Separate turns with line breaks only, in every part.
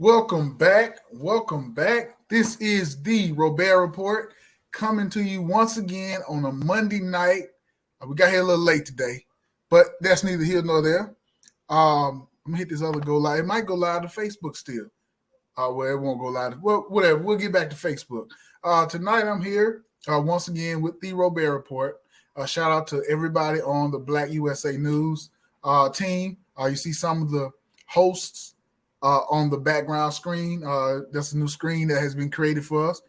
Welcome back. Welcome back. This is the Robaer Report coming to you once again on a Monday night. We got here a little late today, but that's neither here nor there. I'm gonna hit this other go live. It might go live to Facebook still. Well, it won't go live. Well, whatever. We'll get back to Facebook. Tonight I'm here once again with the Robaer Report. Shout out to everybody on the Black USA News team. You see some of the hosts on the background screen. That's a new screen that has been created for us.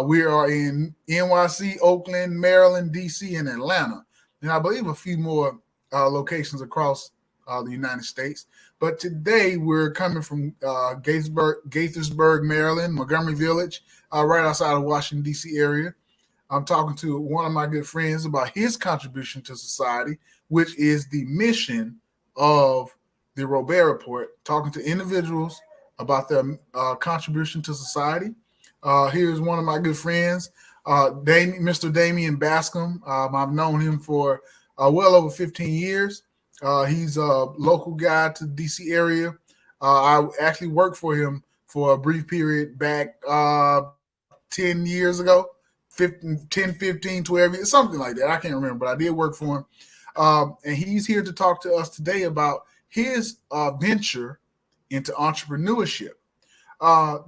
We are in NYC, Oakland, Maryland, DC, and Atlanta. And I believe a few more locations across the United States. But today we're coming from Gaithersburg, Maryland, Montgomery Village, right outside of Washington, D.C. area. I'm talking to one of my good friends about his contribution to society, which is the mission of the Robaer Report, talking to individuals about their contribution to society. Here's one of my good friends, Mr. Damian Bascom. I've known him for well over 15 years. He's a local guy to the DC area. I actually worked for him for a brief period back 10 years ago, 10, 15, 12 years, something like that. I can't remember, but I did work for him. And he's here to talk to us today about his venture into entrepreneurship.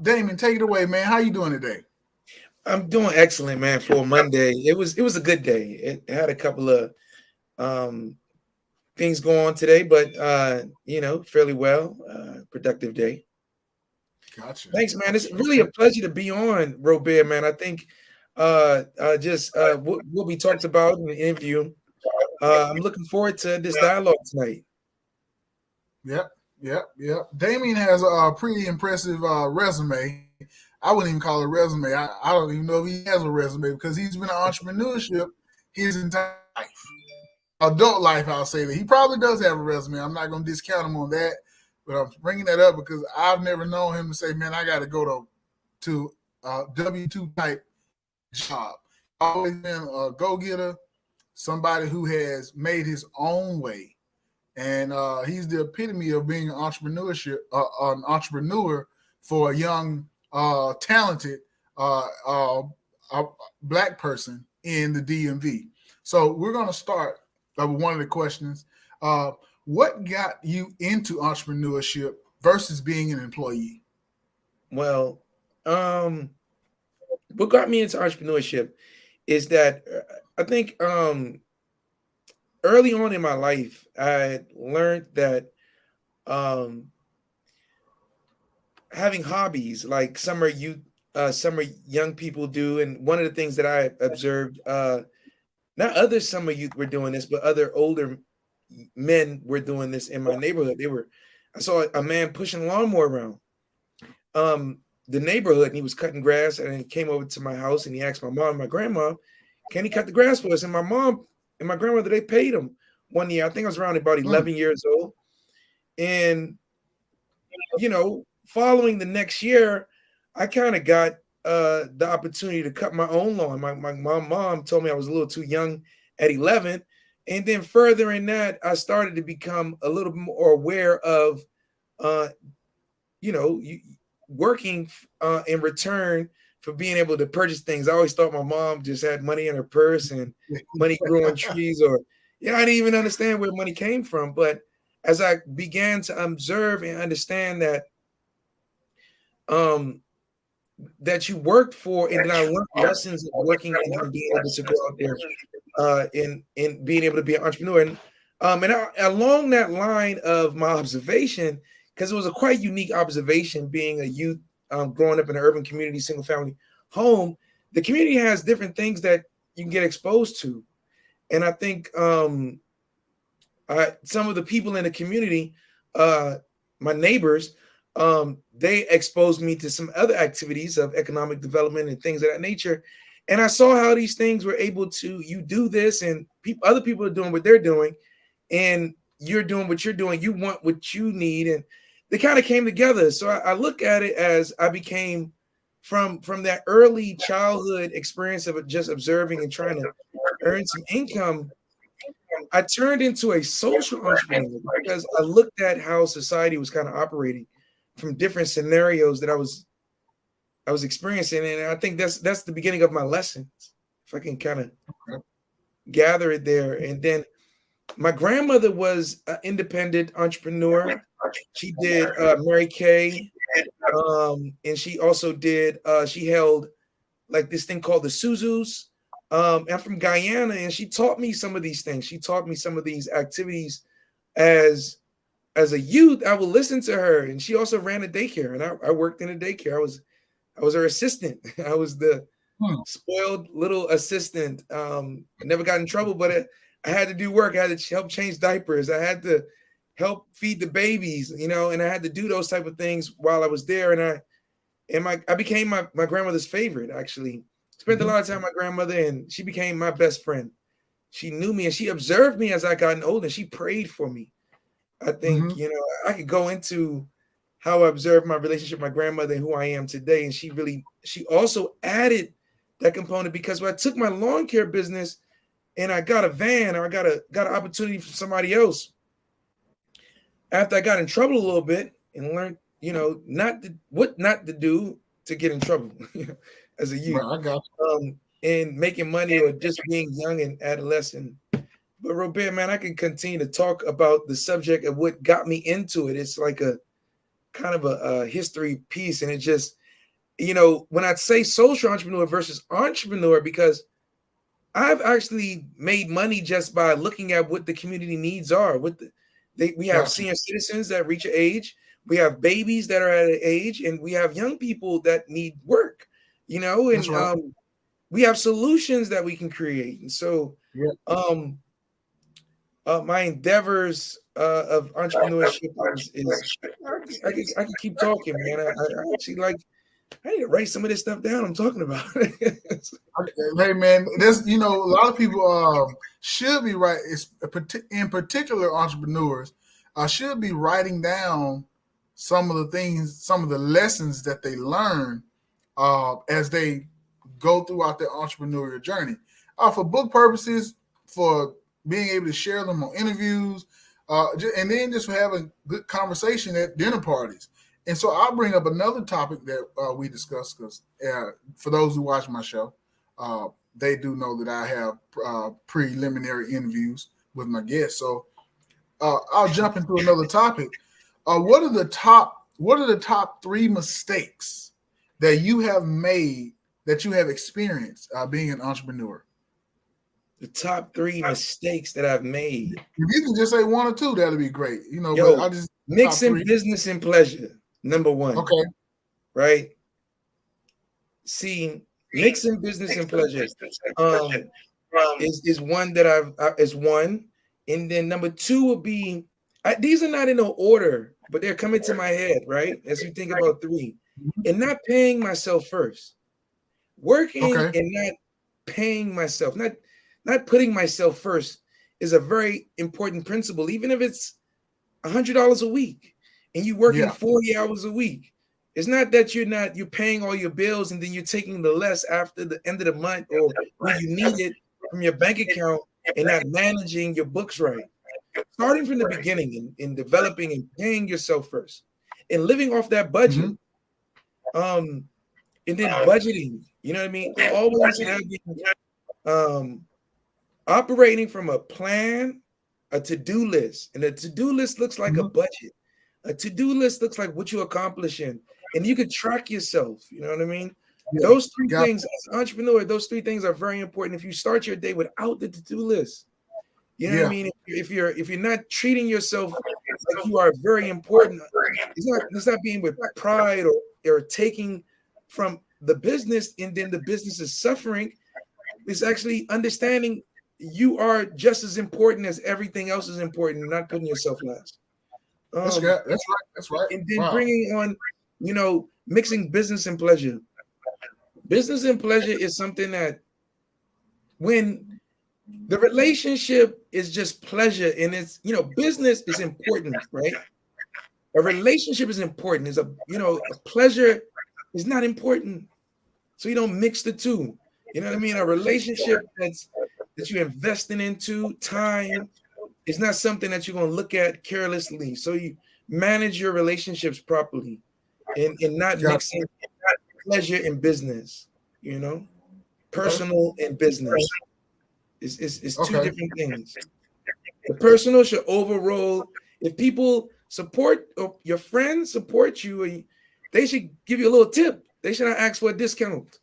Damon, take it away, man. How you doing today?
I'm doing excellent, man. For Monday, it was a good day. It had a couple of things going on today, but fairly well. Productive day.
Gotcha.
Thanks, man. It's really a pleasure to be on, Robaer, man. I think what we talked about in the interview. I'm looking forward to this dialogue tonight.
Yep. Damien has a pretty impressive resume. I wouldn't even call it a resume. I don't even know if he has a resume because he's been in entrepreneurship his entire life. Adult life, I'll say that. He probably does have a resume. I'm not going to discount him on that, but I'm bringing that up because I've never known him to say, man, I got to go to W-2 type job. Always been a go-getter, somebody who has made his own way. And he's the epitome of being an entrepreneur for a young, talented black person in the DMV. So we're going to start with one of the questions. What got you into entrepreneurship versus being an employee?
Well, what got me into entrepreneurship is that I think early on in my life, I learned that having hobbies like some young people do, and one of the things that I observed, not other summer youth were doing this, but other older men were doing this in my neighborhood. I saw a man pushing a lawnmower around the neighborhood, and he was cutting grass, and he came over to my house and he asked my mom and my grandma, can he cut the grass for us? And my mom and my grandmother, they paid him one year. I think I was around about 11 years old. And, following the next year, I kind of got the opportunity to cut my own lawn. My mom told me I was a little too young at 11. And then further in that, I started to become a little more aware of, working in return for being able to purchase things. I always thought my mom just had money in her purse and money grew on trees, or I didn't even understand where money came from. But as I began to observe and understand that that you worked for, and then I learned lessons of working and being able to go out there and being able to be an entrepreneur. And along that line of my observation, because it was a quite unique observation being a youth growing up in an urban community, single family home, the community has different things that you can get exposed to. And I think some of the people in the community, my neighbors, they exposed me to some other activities of economic development and things of that nature. And I saw how these things were able to, you do this and other people are doing what they're doing and you're doing what you're doing. You want what you need. And they kind of came together. So I look at it as I became from that early childhood experience of just observing and trying to earn some income. I turned into a social entrepreneur because I looked at how society was kind of operating from different scenarios that I was experiencing, and I think that's the beginning of my lessons. If I can kind of gather it there, and then my grandmother was an independent entrepreneur. She did Mary Kay, and she also did. She held like this thing called the Suzus. I'm from Guyana, and she taught me some of these things. She taught me some of these activities as a youth. I would listen to her, and she also ran a daycare, and I worked in a daycare. I was her assistant. I was the spoiled little assistant. I never got in trouble, but I had to do work. I had to help change diapers. I had to help feed the babies, and I had to do those type of things while I was there. And I became my grandmother's favorite, actually. Spent a lot of time with my grandmother, and she became my best friend. She knew me, and she observed me as I gotten older. She prayed for me. I think, I could go into how I observed my relationship with my grandmother and who I am today. And she also added that component, because when I took my lawn care business and I got a van, or I got an opportunity from somebody else, after I got in trouble a little bit and learned, what not to do to get in trouble as a youth,
I got you.
And making money or just being young and adolescent. But Robaer, man, I can continue to talk about the subject of what got me into it. It's like a kind of a history piece. And it just, when I say social entrepreneur versus entrepreneur, because I've actually made money just by looking at what the community needs are. We have senior citizens that reach an age. We have babies that are at an age, and we have young people that need work, and we have solutions that we can create. And so, my endeavors of entrepreneurship is I can keep talking, man. I actually I need to write some of this stuff down I'm talking about.
Hey, man, there's a lot of people should be in particular entrepreneurs should be writing down some of the things, some of the lessons that they learn as they go throughout their entrepreneurial journey, for book purposes, for being able to share them on interviews, and then just have a good conversation at dinner parties. And so I'll bring up another topic that we discussed, because for those who watch my show, they do know that I have preliminary interviews with my guests. So I'll jump into another topic. What are the top 3 mistakes that you have made, that you have experienced being an entrepreneur?
The top 3 mistakes that I've made.
If you can just say 1 or 2, that'll be great.
But I just mixing business and pleasure. Number 1.
Okay.
Right. See, mixing business and pleasure is one that is one. And then number 2 would be, these are not in no order, but they're coming to my head, right? As you think about 3. And not paying myself first. Working and not paying myself, not putting myself first is a very important principle, even if it's $100 a week and you working 40 hours a week. It's not that you're paying all your bills and then you're taking the less after the end of the month or when you need it from your bank account and not managing your books right. Starting from the beginning and developing and paying yourself first and living off that budget. And then budgeting, you know what I mean? Always having operating from a plan, a to-do list. And a to-do list looks like a budget. A to-do list looks like what you're accomplishing. And you can track yourself, you know what I mean? Yeah. Those 3 things, as an entrepreneur, those 3 things are very important. If you start your day without the to-do list, you know what I mean? If you're not treating yourself like you are very important, it's not being with pride or taking from the business and then the business is suffering. It's actually understanding you are just as important as everything else is important, and not putting yourself last.
That's right.
And then bringing on, mixing business and pleasure. Business and pleasure is something that when the relationship is just pleasure and it's, business is important, right? A relationship is important. A pleasure is not important. So you don't mix the 2. You know what I mean? A relationship that you're investing into time is not something that you're going to look at carelessly. So you manage your relationships properly. and not mixing pleasure and business, personal and business. It's two different things. The personal should overrule. If people support, or your friends support you, they should give you a little tip. They should not ask for a discount.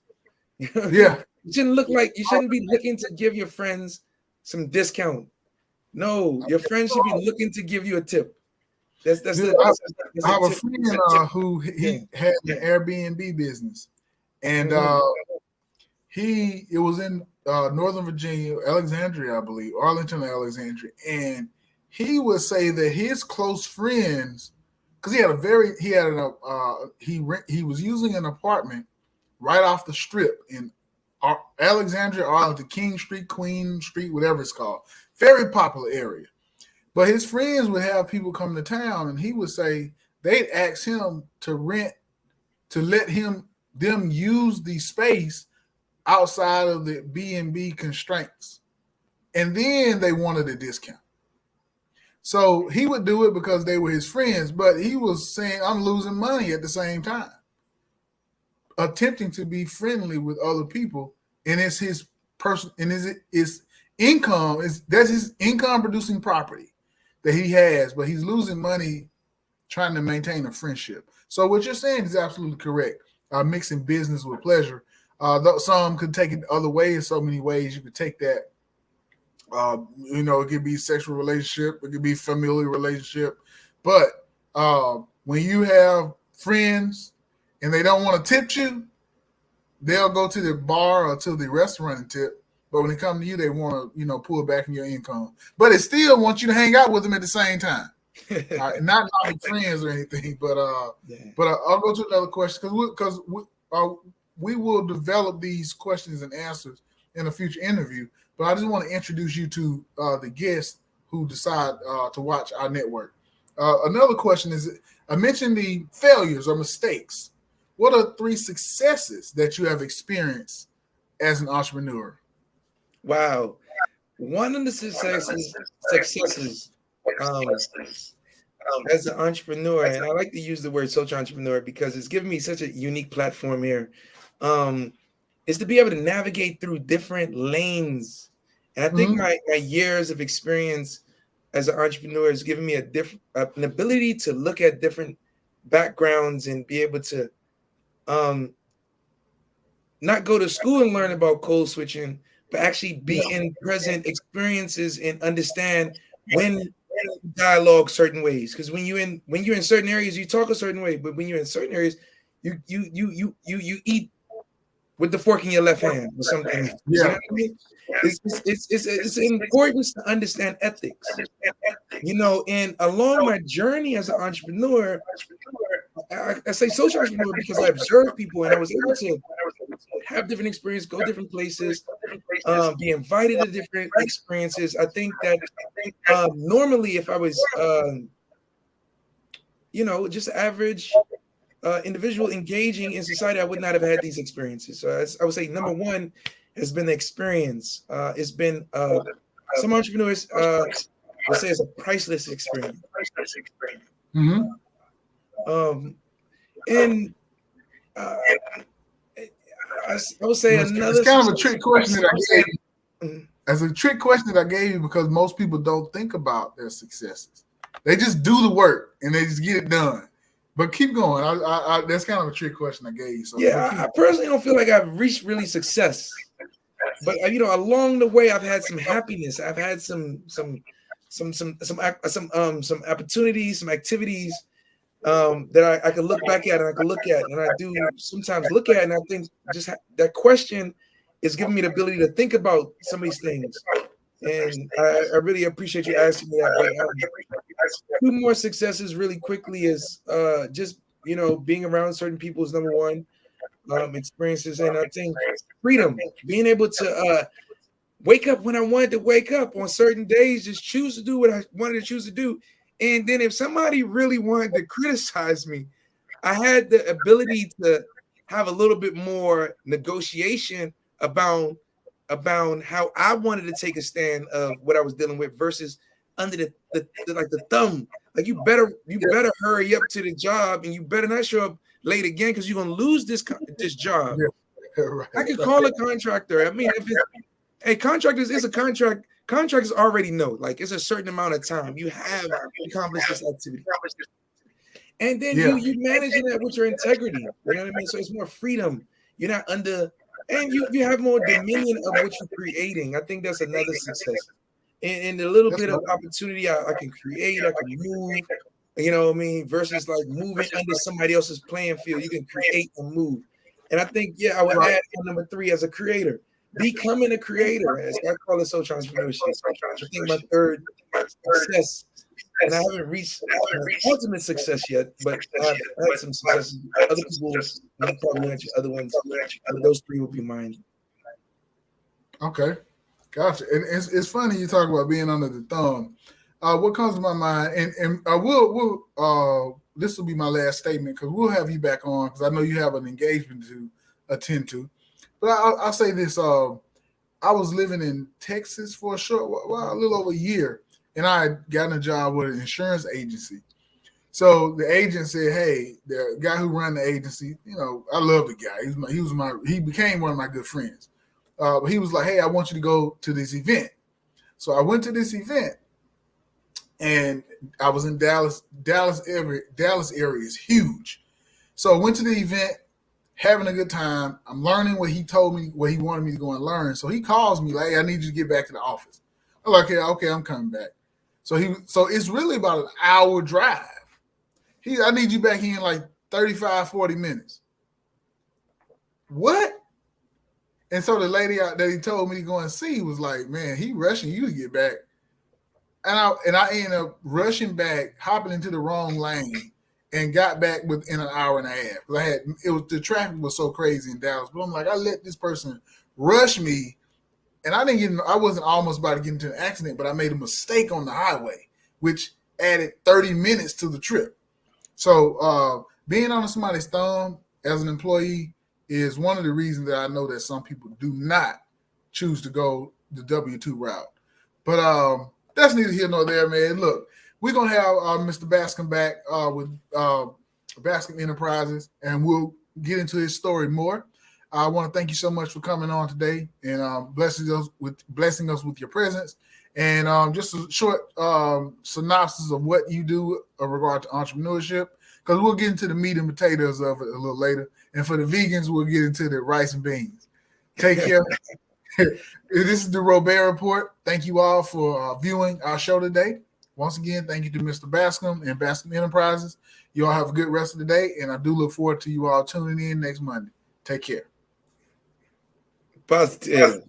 Yeah.
You shouldn't be looking to give your friends some discount. No, your friends should be looking to give you a tip.
I have a friend who he had an Airbnb business, and it was in Northern Virginia, Alexandria, I believe, Arlington, Alexandria, and he would say that his close friends, because he was using an apartment right off the strip in Alexandria, Arlington, King Street, Queen Street, whatever it's called, very popular area. But his friends would have people come to town, and he would say they'd ask him to let them use the space outside of the B&B constraints. And then they wanted a discount. So he would do it because they were his friends, but he was saying, I'm losing money at the same time, attempting to be friendly with other people. And it's his person, and his income, that's his income producing property that he has, but he's losing money trying to maintain a friendship. So what you're saying is absolutely correct. Mixing business with pleasure. Some could take it other ways. So many ways you could take that. It could be sexual relationship, it could be familial relationship. But when you have friends and they don't want to tip you, they'll go to the bar or to the restaurant and tip. But when it comes to you, they want to, pull back from your income. But it still wants you to hang out with them at the same time. Not like friends or anything, but I'll go to another question because we will develop these questions and answers in a future interview. But I just want to introduce you to the guests who decide to watch our network. Another question is, I mentioned the failures or mistakes. What are 3 successes that you have experienced as an entrepreneur?
Wow. One of the successes as an entrepreneur, and I like to use the word social entrepreneur because it's given me such a unique platform here, is to be able to navigate through different lanes. And I think my years of experience as an entrepreneur has given me an ability to look at different backgrounds and be able to not go to school and learn about code switching, but actually be in present experiences and understand when dialogue certain ways. Because when you're in certain areas, you talk a certain way, but when you're in certain areas, you eat with the fork in your left hand or something. Yeah. You know what I mean? It's important to understand ethics. And along my journey as an entrepreneur, I say social entrepreneur because I observe people and I was able to have different experiences, go different places, be invited to different experiences. I think that normally if I was, just average individual engaging in society, I would not have had these experiences. So I would say number one has been the experience. It's been some entrepreneurs would say it's a priceless experience.
Mm-hmm.
I would say another.
It's kind of a trick question that I gave you. As a trick question that I gave you because most people don't think about their successes. They just do the work and they just get it done. But keep going. I that's kind of a trick question I gave you. So
I personally don't feel like I've reached really success. But along the way, I've had some happiness. I've had some opportunities, some activities that I can look back at and I can look at, and I do sometimes look at, and I think just that question is giving me the ability to think about some of these things. And I really appreciate you asking me that. But, 2 more successes really quickly is just being around certain people is number one. Experiences, and I think freedom, being able to wake up when I wanted to wake up on certain days, just choose to do what I wanted to choose to do. And then if somebody really wanted to criticize me, I had the ability to have a little bit more negotiation about how I wanted to take a stand of what I was dealing with versus under the thumb Like you better hurry up to the job, and you better not show up late again because you're gonna lose this job.
Yeah, right,
I can call a contractor. I mean, if it's contractors is a contract. Contractors already know, like it's a certain amount of time you have to accomplish this activity, and then you managing that with your integrity. You know what I mean? So it's more freedom. You're not under, and you have more dominion of what you're creating. I think that's another success. And the little bit of opportunity I can create, I can move. You know what I mean? Versus like moving under somebody else's playing field, you can create and move. And I think, I would add number 3 as a creator. Becoming a creator, as I call it, social entrepreneurship. I think my third success, and I haven't reached ultimate success yet, but I've had some successes. Other people will probably mention other ones, but those 3 will be mine.
Okay, gotcha. And it's funny you talk about being under the thumb. What comes to my mind, and we'll this will be my last statement because we'll have you back on because I know you have an engagement to attend to. But I'll say this: I was living in Texas for a little over a year, and I had gotten a job with an insurance agency. So the agent said, "Hey, the guy who ran the agency, I love the guy. He became one of my good friends. But he was like, hey, I want you to go to this event. So I went to this event, and I was in Dallas. Dallas area is huge. So I went to the event, having a good time. I'm learning what he told me, what he wanted me to go and learn. So he calls me like, hey, I need you to get back to the office. I'm like, okay, I'm coming back. So it's really about an hour drive. I need you back in like 35, 40 minutes. What? And so the lady that he told me to go and see was like, man, he rushing you to get back. And I ended up rushing back, hopping into the wrong lane, and got back within an hour and a half. The traffic was so crazy in Dallas. But I'm like, I let this person rush me, and I wasn't almost about to get into an accident, but I made a mistake on the highway, which added 30 minutes to the trip. So being on somebody's thumb as an employee is one of the reasons that I know that some people do not choose to go the W-2 route. But that's neither here nor there, man. Look, we're going to have Mr. Bascom back with Bascom Enterprises, and we'll get into his story more. I want to thank you so much for coming on today and blessing us with your presence. And just a short synopsis of what you do in regard to entrepreneurship, because we'll get into the meat and potatoes of it a little later. And for the vegans, we'll get into the rice and beans. Take care. This is the Robaer Report. Thank you all for viewing our show today. Once again, thank you to Mr. Bascom and Bascom Enterprises. You all have a good rest of the day, and I do look forward to you all tuning in next Monday. Take care.
Positive.